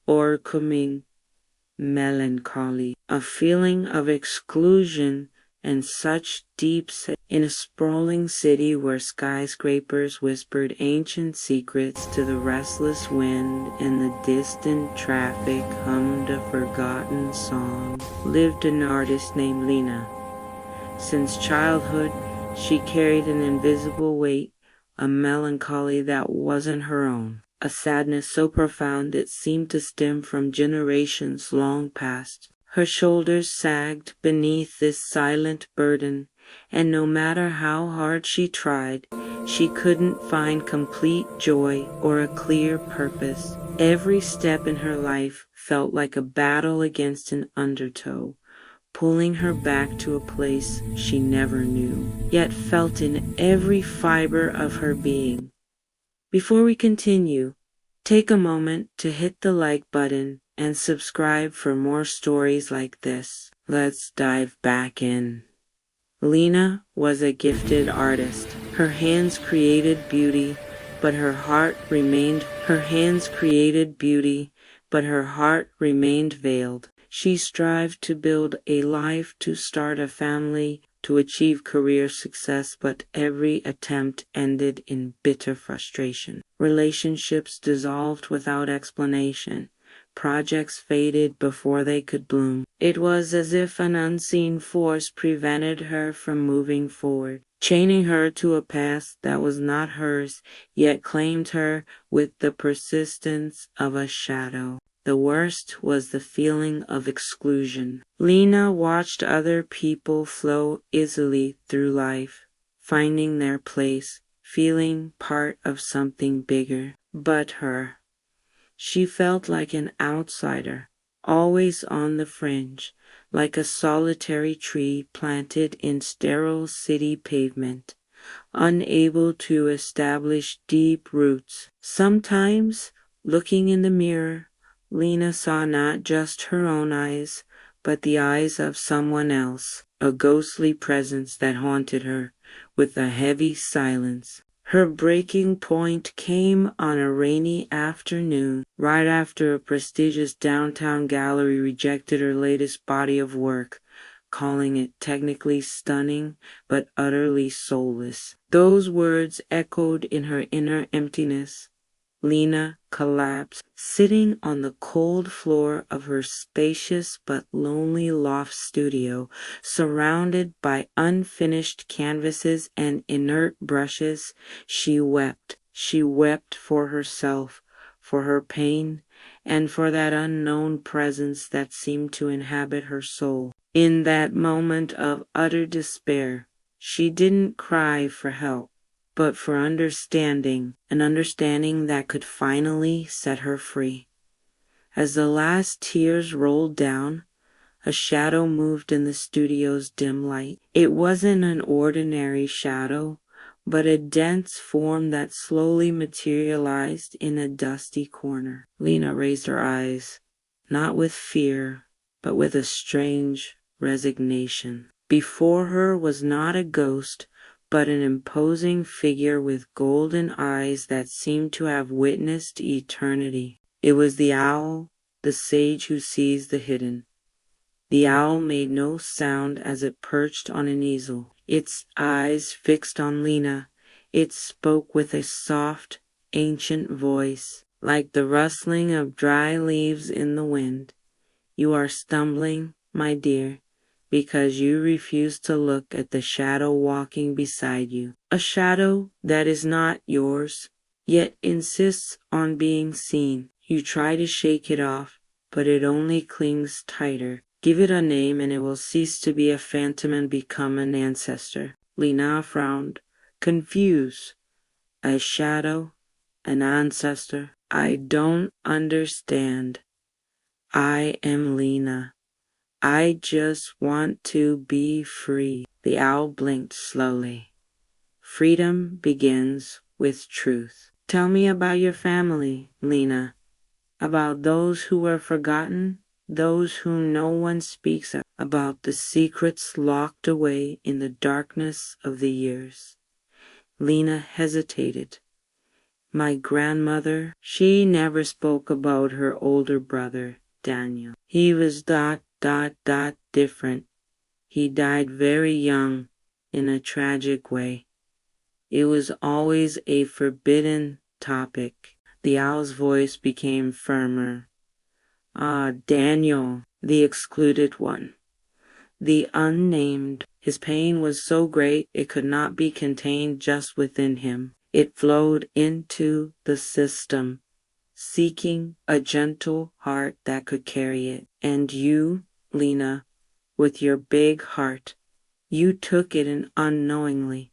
Oercoming Melancholy, a feeling of exclusion and such deep in a sprawling city where skyscrapers whispered ancient secrets to the restless wind and the distant traffic hummed a forgotten song, lived an artist named Lena. Since childhood, she carried an invisible weight, a melancholy that wasn't her own, a sadness so profound it seemed to stem from generations long past. Her shoulders sagged beneath this silent burden, and no matter how hard she tried, she couldn't find complete joy or a clear purpose. Every step in her life felt like a battle against an undertow, pulling her back to a place she never knew, yet felt in every fiber of her being. Before we continue, take a moment to hit the like button and subscribe for more stories like this. Let's dive back in. Lena was a gifted artist. Her hands created beauty, but her heart remained veiled. She strived to build a life, to start a family, to achieve career success, but every attempt ended in bitter frustration. Relationships dissolved without explanation. Projects faded before they could bloom. It was as if an unseen force prevented her from moving forward, chaining her to a past that was not hers, yet claimed her with the persistence of a shadow. The worst was the feeling of exclusion. Lena watched other people flow easily through life, finding their place, feeling part of something bigger. But her. She felt like an outsider, always on the fringe, like a solitary tree planted in sterile city pavement, unable to establish deep roots. Sometimes, looking in the mirror, Lena saw not just her own eyes, but the eyes of someone else, a ghostly presence that haunted her with a heavy silence. Her breaking point came on a rainy afternoon, right after a prestigious downtown gallery rejected her latest body of work, calling it technically stunning but utterly soulless. Those words echoed in her inner emptiness. Lena collapsed, sitting on the cold floor of her spacious but lonely loft studio, surrounded by unfinished canvases and inert brushes. She wept. She wept for herself, for her pain, and for that unknown presence that seemed to inhabit her soul. In that moment of utter despair, she didn't cry for help, but for understanding, an understanding that could finally set her free. As the last tears rolled down, a shadow moved in the studio's dim light. It wasn't an ordinary shadow, but a dense form that slowly materialized in a dusty corner. Lena raised her eyes, not with fear, but with a strange resignation. Before her was not a ghost, but an imposing figure with golden eyes that seemed to have witnessed eternity. It was the owl, the sage who sees the hidden. The owl made no sound as it perched on an easel, its eyes fixed on Lena. It spoke with a soft, ancient voice, like the rustling of dry leaves in the wind. "You are stumbling, my dear, because you refuse to look at the shadow walking beside you. A shadow that is not yours, yet insists on being seen. You try to shake it off, but it only clings tighter. Give it a name and it will cease to be a phantom and become an ancestor." Lena frowned, confused. A shadow, an ancestor. "I don't understand. I am Lena. I just want to be free." The owl blinked slowly. "Freedom begins with truth. Tell me about your family, Lena. About those who were forgotten, those whom no one speaks of, about the secrets locked away in the darkness of the years." Lena hesitated. My grandmother, she never spoke about her older brother, Daniel. He was different. He died very young in a tragic way. It was always a forbidden topic. The owl's voice became firmer. Ah, Daniel, the excluded one. The unnamed. His pain was so great it could not be contained just within him. It flowed into the system, seeking a gentle heart that could carry it. And you, Lena, with your big heart, you took it in unknowingly.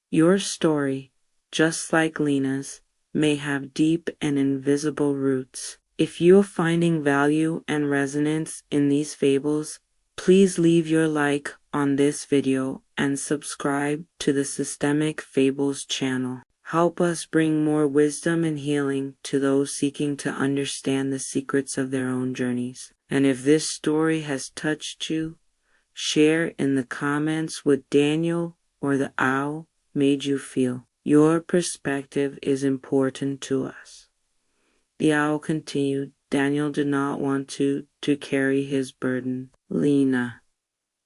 Your story, just like Lena's, may have deep and invisible roots. If you're finding value and resonance in these fables, please leave your like on this video and subscribe to the Systemic Fables channel. Help us bring more wisdom and healing to those seeking to understand the secrets of their own journeys. And if this story has touched you, share in the comments what Daniel or the owl made you feel. Your perspective is important to us. The owl continued. Daniel did not want to carry his burden. Lena.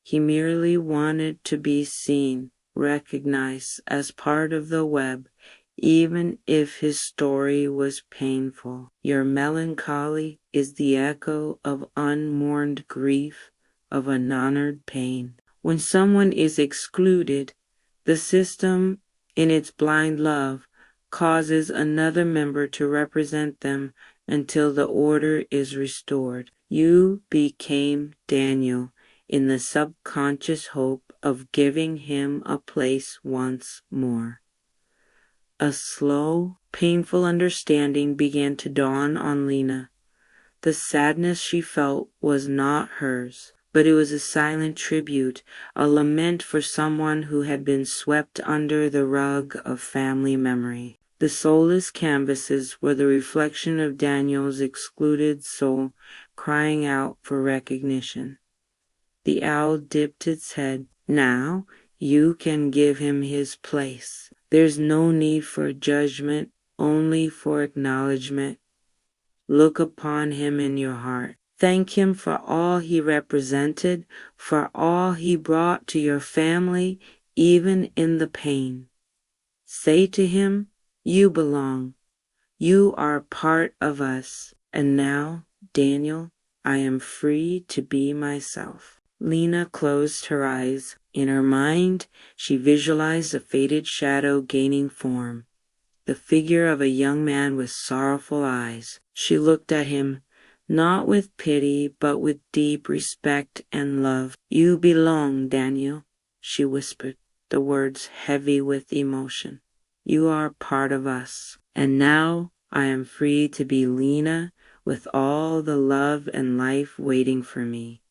He merely wanted to be seen, recognized as part of the web, even if his story was painful. Your melancholy is the echo of unmourned grief, of unhonored pain. When someone is excluded, the system, in its blind love, causes another member to represent them until the order is restored. You became Daniel in the subconscious hope of giving him a place once more. A slow, painful understanding began to dawn on Lena. The sadness she felt was not hers, but it was a silent tribute, a lament for someone who had been swept under the rug of family memory. The soulless canvases were the reflection of Daniel's excluded soul, crying out for recognition. The owl dipped its head. Now you can give him his place. There's no need for judgment, only for acknowledgement. Look upon him in your heart. Thank him for all he represented, for all he brought to your family, even in the pain. Say to him, you belong. You are part of us. And now, Daniel, I am free to be myself. Lena closed her eyes. In her mind, she visualized a faded shadow gaining form, the figure of a young man with sorrowful eyes. She looked at him, not with pity, but with deep respect and love. You belong, Daniel, she whispered, the words heavy with emotion. You are part of us. And now I am free to be Lena with all the love and life waiting for me.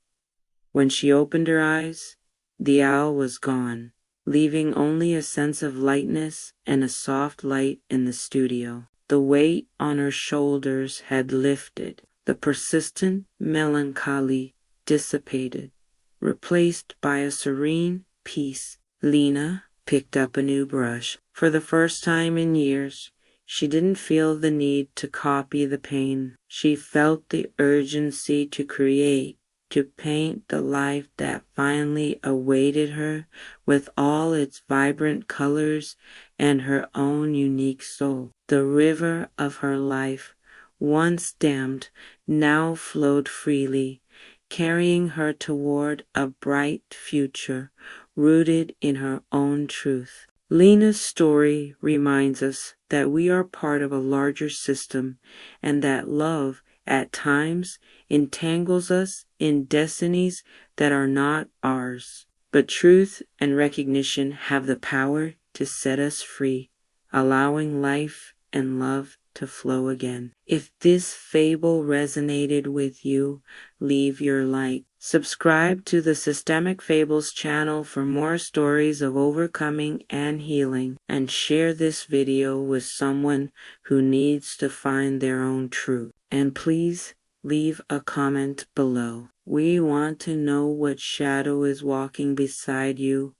When she opened her eyes, the owl was gone, leaving only a sense of lightness and a soft light in the studio. The weight on her shoulders had lifted. The persistent melancholy dissipated, replaced by a serene peace. Lena picked up a new brush. For the first time in years, she didn't feel the need to copy the pain. She felt the urgency to create, to paint the life that finally awaited her with all its vibrant colors and her own unique soul. The river of her life, once dammed, now flowed freely, carrying her toward a bright future rooted in her own truth. Lena's story reminds us that we are part of a larger system and that love, at times, entangles us in destinies that are not ours. But truth and recognition have the power to set us free, allowing life and love to flow again. If this fable resonated with you, leave your like. Subscribe to the Systemic Fables channel for more stories of overcoming and healing, and share this video with someone who needs to find their own truth. And please leave a comment below. We want to know what shadow is walking beside you,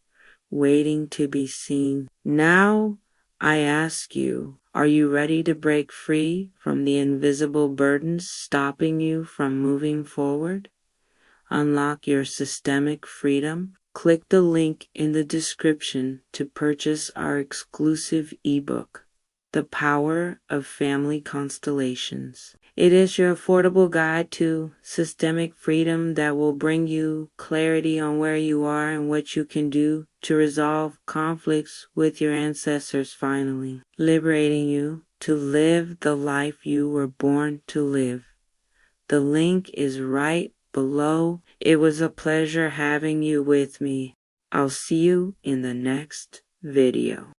waiting to be seen. Now, I ask you, are you ready to break free from the invisible burdens stopping you from moving forward? Unlock your systemic freedom? Click the link in the description to purchase our exclusive ebook, The Power of Family Constellations. It is your affordable guide to systemic freedom that will bring you clarity on where you are and what you can do to resolve conflicts with your ancestors finally, liberating you to live the life you were born to live. The link is right below. It was a pleasure having you with me. I'll see you in the next video.